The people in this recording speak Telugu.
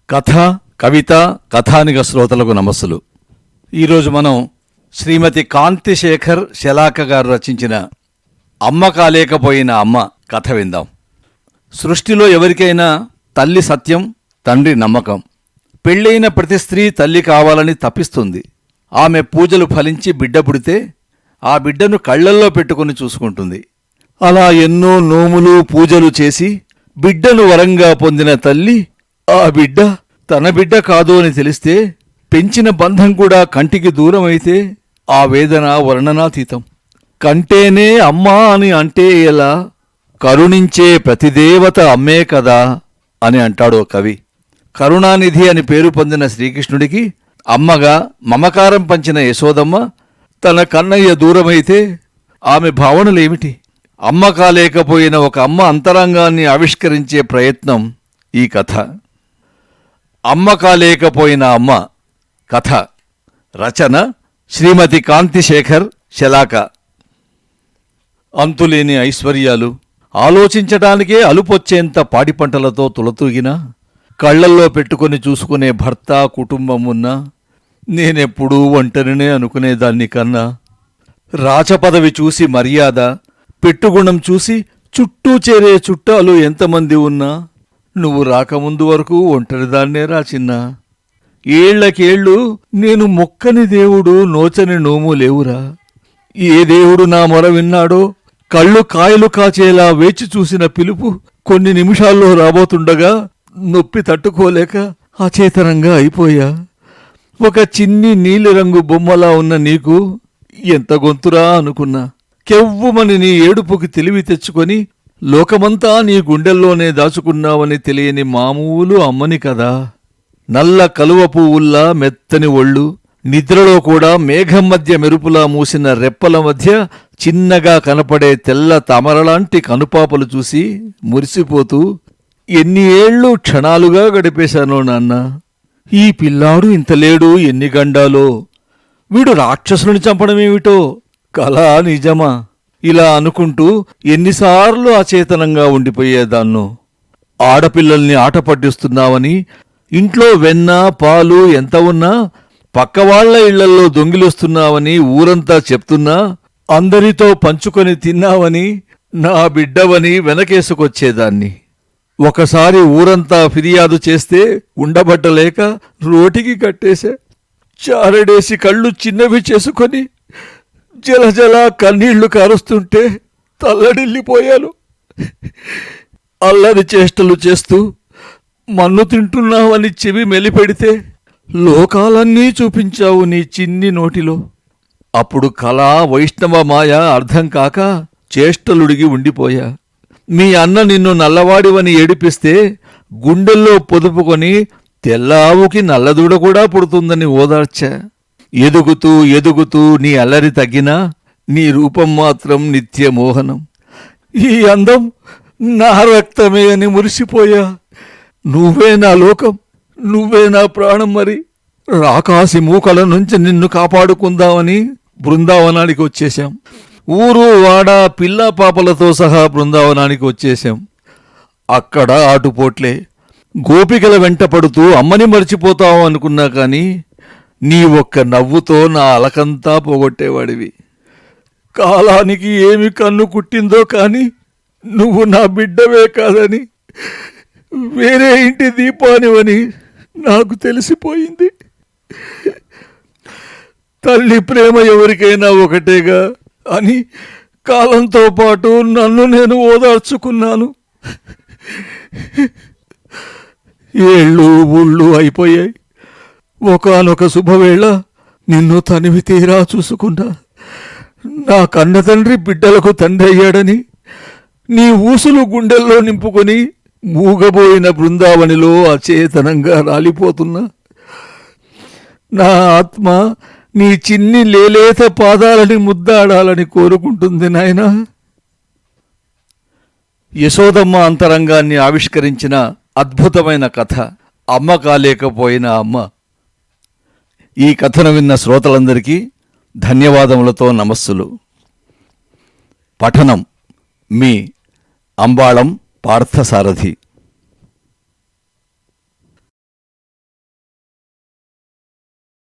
కథ, కవిత, కథానిక శ్రోతలకు నమస్సులు. ఈరోజు మనం శ్రీమతి కాంతిశేఖర్ శలాక గారు రచించిన అమ్మ కాలేకపోయిన అమ్మ కథ విందాం. సృష్టిలో ఎవరికైనా తల్లి సత్యం, తండ్రి నమ్మకం. పెళ్ళైన ప్రతి స్త్రీ తల్లి కావాలని తపిస్తుంది. ఆమె పూజలు ఫలించి బిడ్డ పుడితే ఆ బిడ్డను కళ్లల్లో పెట్టుకుని చూసుకుంటుంది. అలా ఎన్నో నోములు పూజలు చేసి బిడ్డను వరంగా పొందిన తల్లి ఆ బిడ్డ తన బిడ్డ కాదు అని తెలిస్తే, పెంచిన బంధం కూడా కంటికి దూరమైతే ఆ వేదన వర్ణనాతీతం. కంటేనే అమ్మా అని అంటే ఎలా, కరుణించే ప్రతిదేవత అమ్మే కదా అని అంటాడో కవి. కరుణానిధి అని పేరు పొందిన శ్రీకృష్ణుడికి అమ్మగా మమకారం పంచిన యశోదమ్మ తన కన్నయ్య దూరమైతే ఆమె భావనలేమిటి? అమ్మ కాలేకపోయిన ఒక అమ్మ అంతరంగాన్ని ఆవిష్కరించే ప్రయత్నం ఈ కథ. అమ్మ కాలేకపోయిన అమ్మ కథ రచన శ్రీమతి కాంతిశేఖర్ శలాక. అంతులేని ఐశ్వర్యాలు, ఆలోచించటానికే అలుపొచ్చేంత పాడి పంటలతో తులతూగినా, కళ్లల్లో పెట్టుకుని చూసుకునే భర్త, కుటుంబం ఉన్నా నేనెప్పుడూ ఒంటరినే అనుకునేదాన్ని కన్నా, రాచపదవి చూసి మర్యాద, పెట్టుగుణం చూసి చుట్టూ చేరే చుట్టాలు ఎంతమంది ఉన్నా నువ్వు రాకముందు వరకు ఒంటరిదాన్నే రాచిన్నా. ఏళ్లకేళ్ళు నేను మొక్కని దేవుడు, నోచని నోము లేవురా. ఏ దేవుడు నా మొర విన్నాడో, కళ్ళు కాయలు కాచేలా వేచి చూసిన పిలుపు కొన్ని నిమిషాల్లో రాబోతుండగా నొప్పి తట్టుకోలేక అచేతనంగా అయిపోయా. ఒక చిన్ని నీలిరంగు బొమ్మలా ఉన్న నీకు ఎంత గొంతురా అనుకున్నా. కెవ్వుమని నీ ఏడుపుకి తెలివి తెచ్చుకొని లోకమంతా నీ గుండెల్లోనే దాచుకున్నావని తెలియని మామూలు అమ్మని కదా. నల్ల కలువ పువ్వుల్లా మెత్తని ఒళ్ళు, నిద్రలో కూడా మేఘం మధ్య మెరుపులా మూసిన రెప్పల మధ్య చిన్నగా కనపడే తెల్ల తామరలాంటి కనుపాపలు చూసి మురిసిపోతూ ఎన్ని ఏళ్ళు క్షణాలుగా గడిపేశానో నాన్న. ఈ పిల్లాడు ఇంతలేడు, ఎన్ని గండాలో. వీడు రాక్షసుని చంపడమేమిటో, కళా నిజమా? ఇలా అనుకుంటూ ఎన్నిసార్లు అచేతనంగా ఉండిపోయేదాన్నో. ఆడపిల్లల్ని ఆట పట్టిస్తున్నావని ఇంట్లో వెన్న, పాలు ఎంత ఉన్నా పక్కవాళ్ల ఇళ్లల్లో దొంగిలొస్తున్నావని ఊరంతా చెప్తున్నా, అందరితో పంచుకొని తిన్నావని, నా బిడ్డవని వెనకేసుకొచ్చేదాన్ని. ఒకసారి ఊరంతా ఫిర్యాదు చేస్తే ఉండబట్టలేక రోటికి కట్టేశా. చారడేసి కళ్ళు చిన్నవి చేసుకొని జలజల కన్నీళ్లు కారుస్తుంటే తల్లడిల్లిపోయాను. అల్లరి చేష్టలు చేస్తూ మన్ను తింటున్నావని చెవి మెలిపెడితే లోకాలన్నీ చూపించావు నీ చిన్ని నోటిలో. అప్పుడు కళా, వైష్ణవ మాయ అర్థం కాక చేష్టలుడిగి ఉండిపోయా. మీ అన్న నిన్ను నల్లవాడివని ఏడిపిస్తే గుండెల్లో పొదుపుకొని తెల్లావుకి నల్లదూడ కూడా పుడుతుందని ఓదార్చా. ఎదుగుతూ ఎదుగుతూ నీ అల్లరి తగ్గినా నీ రూపం మాత్రం నిత్యమోహనం. ఈ అందం నా రక్తమే అని మురిసిపోయా. నువ్వే నా లోకం, నువ్వే నా ప్రాణం. మరి రాకాసి మూకల నుంచి నిన్ను కాపాడుకుందామని బృందావనానికి వచ్చేశాం. ఊరు వాడ పిల్ల పాపలతో సహా బృందావనానికి వచ్చేశాం. అక్కడ ఆటుపోట్లే. గోపికల వెంట పడుతూ అమ్మని మర్చిపోతావు అనుకున్నా కానీ నీ ఒక్క నవ్వుతో నా అలకంతా పోగొట్టేవాడివి. కాలానికి ఏమి కన్ను కుట్టిందో కానీ నువ్వు నా బిడ్డవే కాదని, వేరే ఇంటి దీపానివని నాకు తెలిసిపోయింది. తల్లి ప్రేమ ఎవరికైనా ఒకటేగా అని కాలంతో పాటు నన్ను నేను ఓదార్చుకున్నాను. ఏళ్ళు ఊళ్ళు అయిపోయాయి. ఒకానొక శుభవేళ నిన్ను తనివి తీరా చూసుకున్నా. నా కన్న తండ్రి బిడ్డలకు తండ్రి అయ్యాడని నీ ఊసులు గుండెల్లో నింపుకొని మూగబోయిన బృందావనిలో అచేతనంగా రాలిపోతున్నా. నా ఆత్మ నీ చిన్ని లేలేత పాదాలని ముద్దాడాలని కోరుకుంటుంది నాయనా. యశోదమ్మ అంతరంగాన్ని ఆవిష్కరించిన అద్భుతమైన కథ అమ్మ కాలేకపోయిన అమ్మ. ఈ కథను విన్న శ్రోతలందరికీ ధన్యవాదములతో నమస్సులు. పఠనం మీ అంబాళం పార్థసారథి.